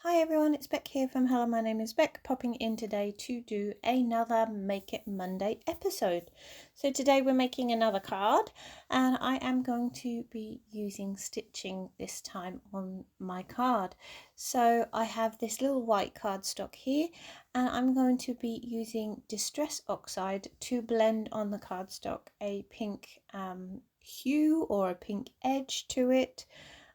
Hi everyone, it's Beck here from Hello, my name is Beck, popping in today to do another Make It Monday episode. So today we're making another card and I am going to be using stitching this time on my card. So I have this little white cardstock here and I'm going to be using Distress Oxide to blend on the cardstock a pink hue or a pink edge to it.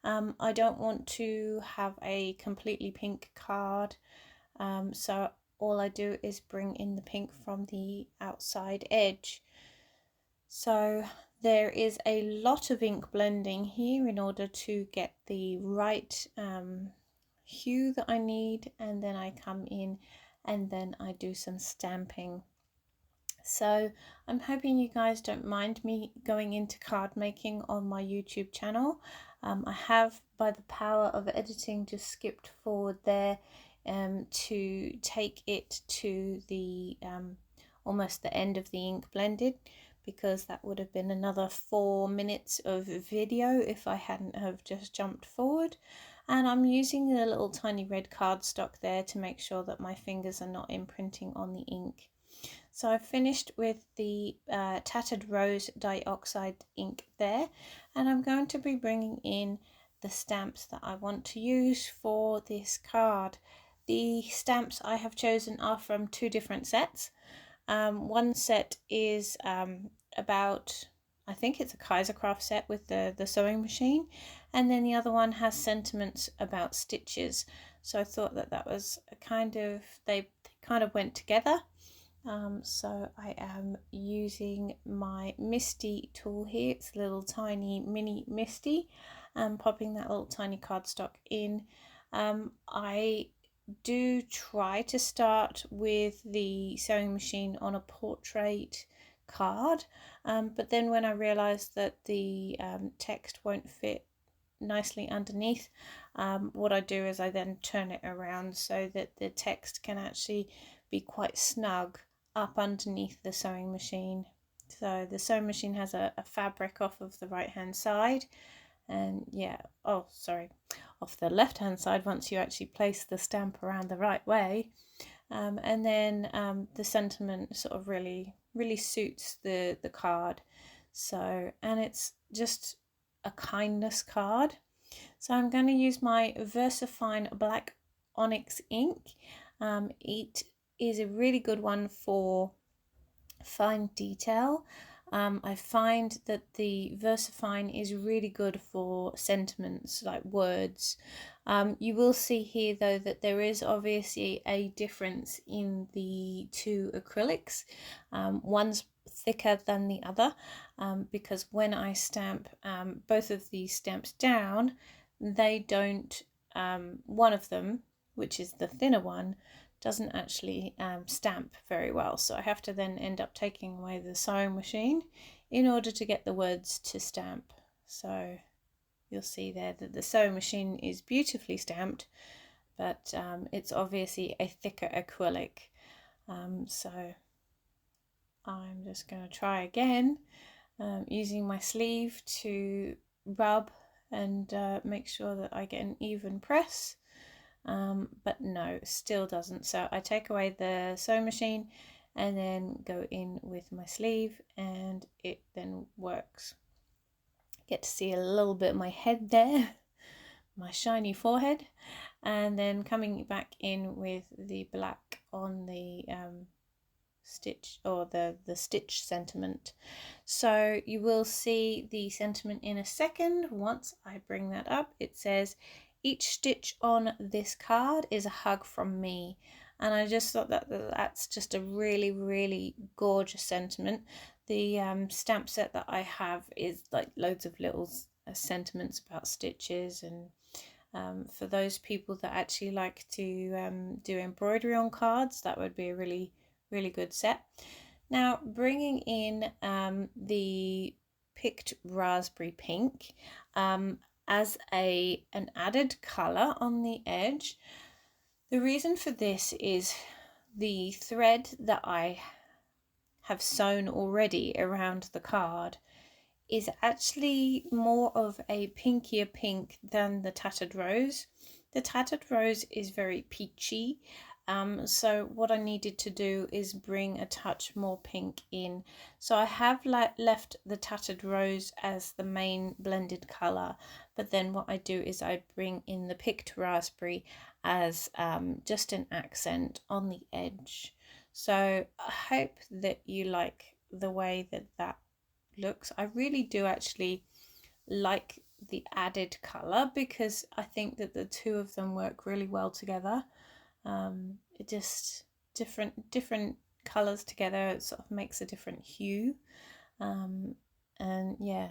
I don't want to have a completely pink card, so all I do is bring in the pink from the outside edge. So there is a lot of ink blending here in order to get the right hue that I need, and then I come in and then I do some stamping. So I'm hoping you guys don't mind me going into card making on my YouTube channel. I have, by the power of editing, just skipped forward there to take it to the almost the end of the ink blended, because that would have been another 4 minutes of video if I hadn't have just jumped forward. And I'm using the little tiny red cardstock there to make sure that my fingers are not imprinting on the ink. So I've finished with the Tattered Rose Dioxide ink there, and I'm going to be bringing in the stamps that I want to use for this card. The stamps I have chosen are from 2 different sets. One set is about, I think it's a Kaisercraft set with the sewing machine, and then the other one has sentiments about stitches. So I thought that was a kind of, they kind of went together. So I am using my Misty tool here. It's a little tiny mini Misty, and popping that little tiny cardstock in. I do try to start with the sewing machine on a portrait card, but then when I realized that the text won't fit nicely underneath, what I do is I then turn it around so that the text can actually be quite snug up underneath the sewing machine. So the sewing machine has a fabric off of the right hand side, and off the left hand side once you actually place the stamp around the right way. And then the sentiment sort of really suits the card. So, and it's just a kindness card. So I'm going to use my VersaFine Black Onyx ink. It is a really good one for fine detail. I find that the VersaFine is really good for sentiments like words. You will see here though that there is obviously a difference in the 2 acrylics. One's thicker than the other, because when I stamp both of these stamps down, they don't, one of them, which is the thinner one, doesn't actually stamp very well, so I have to then end up taking away the sewing machine in order to get the words to stamp. So you'll see there that the sewing machine is beautifully stamped, but it's obviously a thicker acrylic. So I'm just going to try again, using my sleeve to rub and make sure that I get an even press. But no, still doesn't. So I take away the sewing machine and then go in with my sleeve, and it then works. Get to see a little bit of my head there, my shiny forehead, and then coming back in with the black on the stitch, or the stitch sentiment. So you will see the sentiment in a second. Once I bring that up, it says, "Each stitch on this card is a hug from me." And I just thought that that's just a really gorgeous sentiment. The stamp set that I have is like loads of little sentiments about stitches, and for those people that actually like to do embroidery on cards, that would be a really good set. Now, bringing in the picked raspberry pink as an added colour on the edge. The reason for this is the thread that I have sewn already around the card is actually more of a pinkier pink than the Tattered Rose. The Tattered Rose is very peachy. So what I needed to do is bring a touch more pink in. So I have left the Tattered Rose as the main blended colour, but then what I do is I bring in the Picked Raspberry as just an accent on the edge. So I hope that you like the way that that looks. I really do actually like the added colour because I think that the two of them work really well together. It just different colours together, it sort of makes a different hue. And yeah,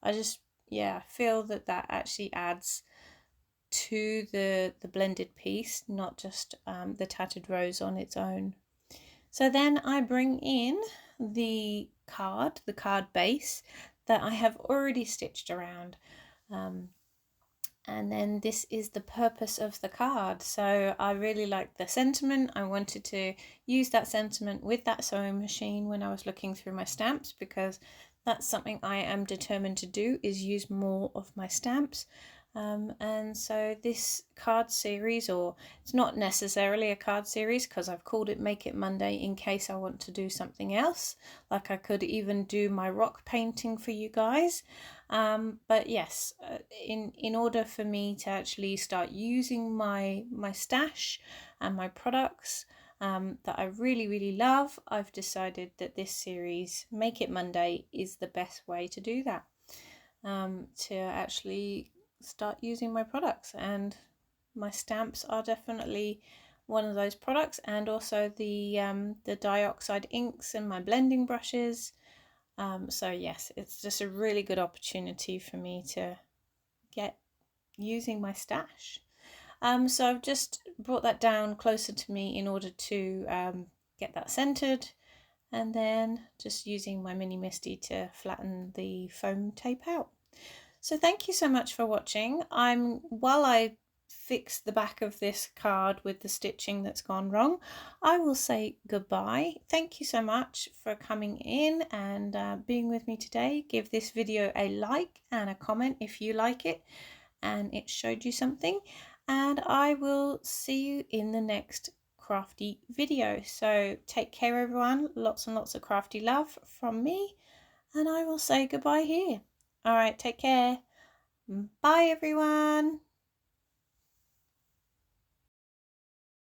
I just feel that that actually adds to the blended piece, not just the Tattered Rose on its own. So then I bring in the card base that I have already stitched around. And then this is the purpose of the card. So I really like the sentiment. I wanted to use that sentiment with that sewing machine when I was looking through my stamps, because that's something I am determined to do, is use more of my stamps. And so this card series, or it's not necessarily a card series because I've called it Make It Monday in case I want to do something else, like I could even do my rock painting for you guys. But yes, in order for me to actually start using my stash and my products that I really love, I've decided that this series, Make It Monday, is the best way to do that, to actually start using my products. And my stamps are definitely one of those products, and also the dioxide inks and my blending brushes. So yes, it's just a really good opportunity for me to get using my stash. So I've just brought that down closer to me in order to get that centered, and then just using my mini MISTI to flatten the foam tape out. So thank you so much for watching. While I fix the back of this card with the stitching that's gone wrong, I will say goodbye. Thank you so much for coming in and being with me today. Give this video a like and a comment if you like it and it showed you something, and I will see you in the next crafty video. So take care everyone, lots and lots of crafty love from me, and I will say goodbye here. All right, take care. Bye everyone.